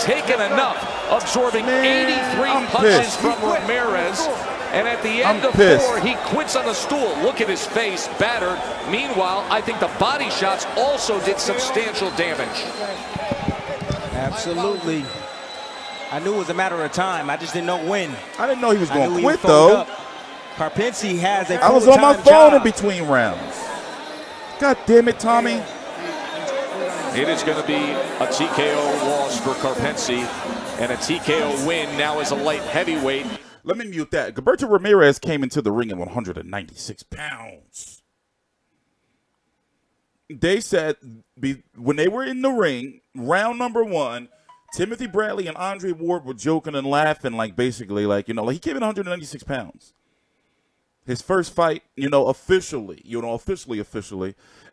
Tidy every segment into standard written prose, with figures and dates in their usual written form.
taken enough, absorbing 83 punches from Ramirez. And at the end of 4, he quits on the stool. Look at his face, battered. Meanwhile, I think the body shots also did substantial damage. Absolutely. I knew it was a matter of time. I just didn't know when. I didn't know he was going to quit, though. Karpency has a I was on my phone in between rounds. God damn it, Tommy. It is going to be a TKO loss for Karpency, and a TKO win now as a light heavyweight. Let me mute that. Gilberto Ramirez came into the ring at 196 pounds. They said when they were in the ring, round number 1, Timothy Bradley and Andre Ward were joking and laughing, like basically, like, you know, like he came in 196 pounds. His first fight, you know, officially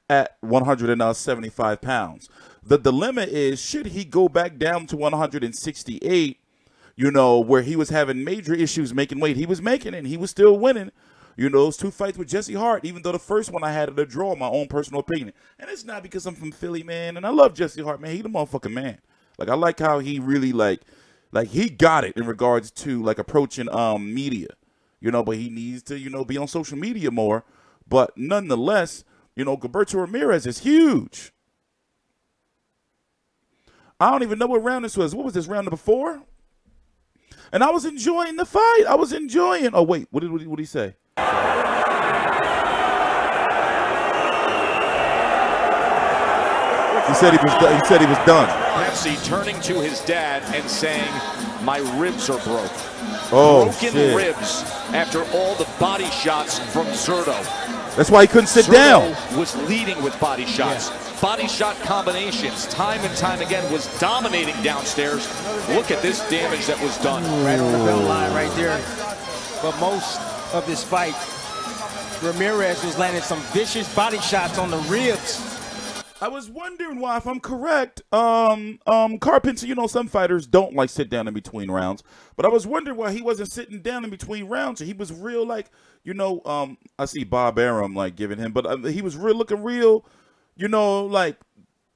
at 175 pounds. The dilemma is, should he go back down to 168? You know, where he was having major issues making weight. He was making it, and he was still winning. You know, those 2 fights with Jesse Hart, even though the first one I had it a draw, my own personal opinion. And it's not because I'm from Philly, man. And I love Jesse Hart, man. He the motherfucking man. Like, I like how he really, like he got it in regards to, like, approaching media. You know, but he needs to, you know, be on social media more. But nonetheless, you know, Gilberto Ramirez is huge. I don't even know what round this was. What was this, round number 4? And I was enjoying the fight. I was enjoying. Oh, wait. What did he say? He said he was done. Karpency turning to his dad and saying, "My ribs are broke." Oh, broken shit. Ribs after all the body shots from Zurdo. That's why he couldn't sit down. Was leading with body shots. Yeah. Body shot combinations, time and time again, was dominating downstairs. Look at this damage that was done. Right on the bell line right there. But most of this fight, Ramirez was landing some vicious body shots on the ribs. I was wondering why, if I'm correct, Karpency, you know, some fighters don't like sit down in between rounds, but I was wondering why he wasn't sitting down in between rounds. He was real, like, you know, I see Bob Arum, like, giving him, but he was real, looking real, you know, like,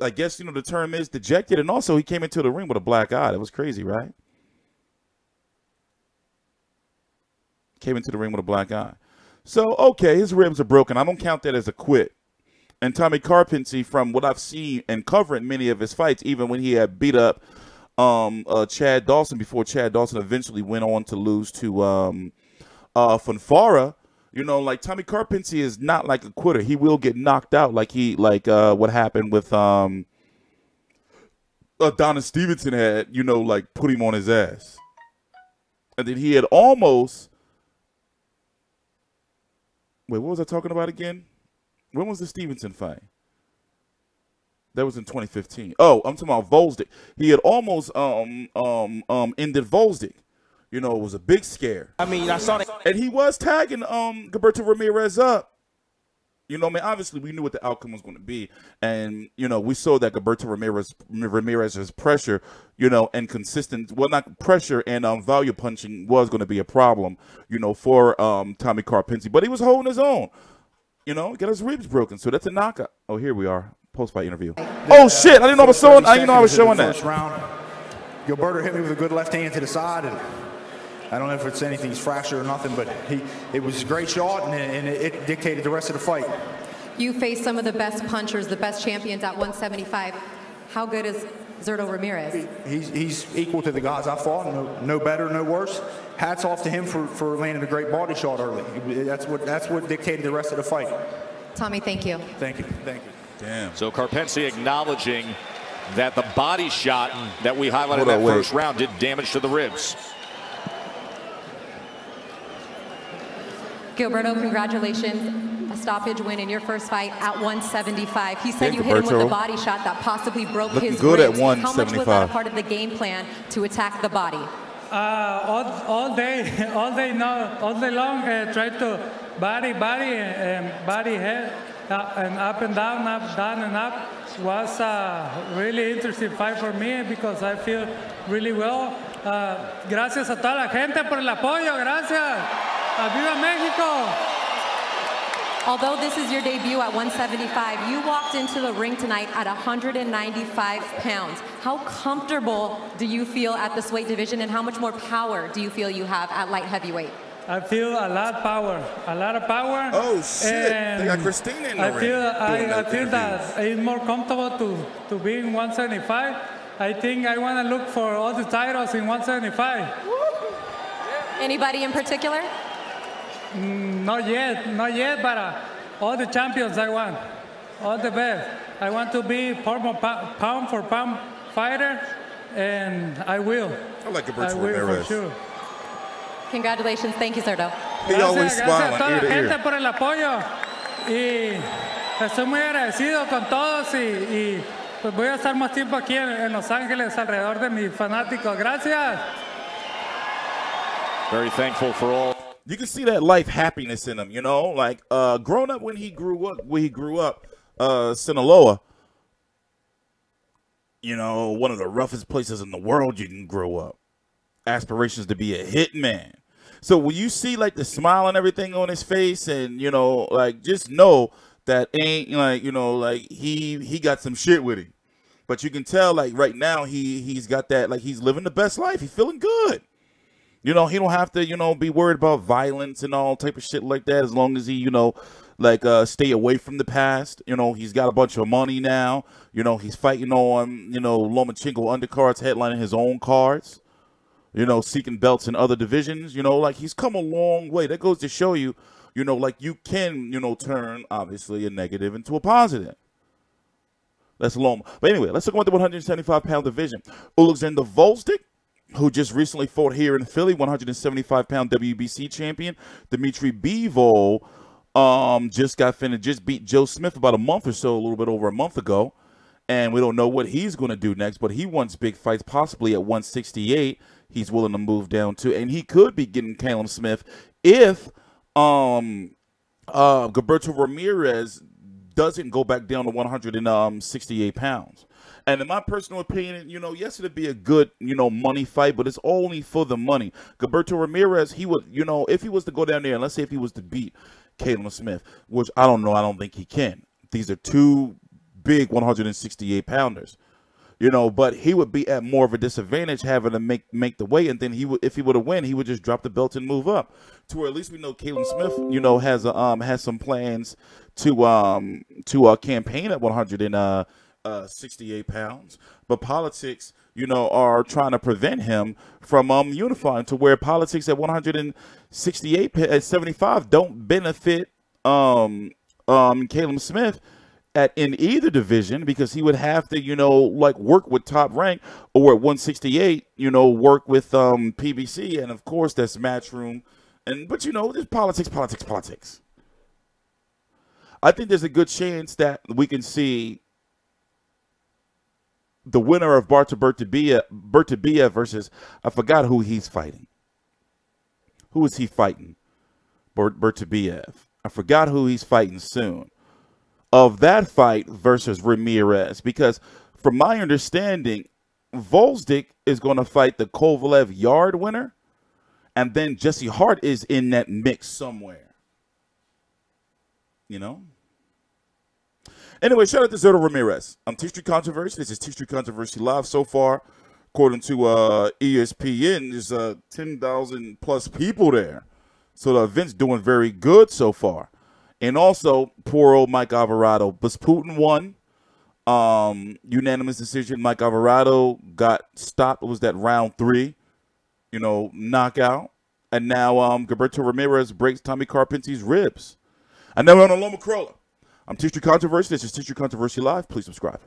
I guess, you know, the term is dejected, and also he came into the ring with a black eye. That was crazy, right? Came into the ring with a black eye. So, okay, his ribs are broken. I don't count that as a quit. And Tommy Karpency, from what I've seen and covering many of his fights, even when he had beat up Chad Dawson before Chad Dawson eventually went on to lose to Fonfara, you know, like Tommy Karpency is not like a quitter. He will get knocked out like what happened with Adonis Stevenson had, you know, like put him on his ass. And then he had almost, wait, what was I talking about again? When was the Stevenson fight? That was in 2015. Oh, I'm talking about Volzdik. He had almost ended Volzdik. You know, it was a big scare. I mean, I saw that. And he was tagging Gilberto Ramirez up. You know, I mean, obviously we knew what the outcome was going to be. And, you know, we saw that Gilberto Ramirez's pressure, you know, and consistent, well, not pressure and value punching was going to be a problem, you know, for Tommy Karpency. But he was holding his own. You know, got his ribs broken, so that's a knockout. Oh, here we are, post-fight interview. Oh shit! I didn't know I was showing. I didn't know I was showing that. First round, Gilberto hit me with a good left hand to the side, and I don't know if it's anything he's fractured or nothing, but it was a great shot, and it dictated the rest of the fight. You faced some of the best punchers, the best champions at 175. How good is Zurdo Ramirez? He's equal to the guys I fought. No better, no worse. Hats off to him for landing a great body shot early. That's what dictated the rest of the fight. Tommy, thank you. Thank you. Thank you. Damn. So Karpency acknowledging that the body shot that we highlighted in that first round did damage to the ribs. Gilberto, congratulations. A stoppage win in your first fight at 175. He said you hit him with a body shot that possibly broke his good ribs. at 175. How much was that a part of the game plan to attack the body? All day long, try to body, head, and up and down, down and up. Was a really interesting fight for me because I feel really well. Gracias a toda la gente por el apoyo. Gracias. ¡Viva México! Although this is your debut at 175, you walked into the ring tonight at 195 pounds. How comfortable do you feel at this weight division, and how much more power do you feel you have at light heavyweight? I feel a lot of power. Oh shit! They got Christina in the ring. I feel that it's more comfortable to be in 175. I think I want to look for all the titles in 175. Anybody in particular? Not yet, but all the champions I want, all the best. I want to be pound for pound fighter, and I will. I like Gilberto Ramirez. For sure. Congratulations. Thank you, Zerto. He always smiling gracias a toda ear to la ear. gente por el apoyo. Y estoy muy agradecido con todos y pues voy a estar más tiempo aquí en Los Ángeles alrededor de mis fanáticos. Gracias. Very thankful for all. You can see that life happiness in him, you know, like growing up when he grew up, Sinaloa, you know, one of the roughest places in the world you can grow up. Aspirations to be a hitman. So when you see like the smile and everything on his face, and you know, like just know that ain't like, you know, like he got some shit with him. But you can tell like right now he's got that, like he's living the best life. He's feeling good. You know, he don't have to, you know, be worried about violence and all type of shit like that, as long as he, you know, like stay away from the past. You know, he's got a bunch of money now. You know, he's fighting on, you know, Lomachenko undercards, headlining his own cards. You know, seeking belts in other divisions. You know, like he's come a long way. That goes to show you, you know, like you can, you know, turn obviously a negative into a positive. That's Loma. But anyway, let's talk about the 175-pound division. Alexander Volstik, who just recently fought here in Philly, 175-pound WBC champion. Dimitri Bivol just beat Joe Smith about a month or so, a little bit over a month ago. And we don't know what he's going to do next, but he wants big fights, possibly at 168. He's willing to move down to, and he could be getting Callum Smith if Gilberto Ramirez doesn't go back down to 168 pounds. And in my personal opinion, you know, yes, it'd be a good, you know, money fight, but it's only for the money. Gilberto Ramirez, he would, you know, if he was to go down there, and let's say if he was to beat Callum Smith, which I don't know, I don't think he can. These are two big 168-pounders. You know, but he would be at more of a disadvantage having to make the weight, and then he would, if he were to win, he would just drop the belt and move up. To where at least we know Callum Smith, you know, has some plans to campaign at 168 pounds. But politics, you know, are trying to prevent him from unifying, to where politics at 168 at 75 don't benefit Callum Smith in either division, because he would have to, you know, like work with Top Rank, or at 168, you know, work with PBC, and of course that's Matchroom. But you know, there's politics. I think there's a good chance that we can see the winner of Bertabia versus, I forgot who he's fighting. Who is he fighting? Bertabiev. I forgot who he's fighting soon. Of that fight versus Ramirez, because from my understanding, Volstik is going to fight the Kovalev Yard winner, and then Jesse Hart is in that mix somewhere. You know? Anyway, shout out to Zerto Ramirez. I'm TstreeT Controversy. This is TstreeT Controversy Live. So far, according to ESPN, there's 10,000 plus people there. So the event's doing very good so far. And also, poor old Mike Alvarado. Putin won. Unanimous decision. Mike Alvarado got stopped. It was that round 3, you know, knockout. And now Gilberto Ramirez breaks Tommy Karpency's ribs. And then we're on a Loma Corolla. I'm TstreeT Controversy. This is TstreeT Controversy Live. Please subscribe.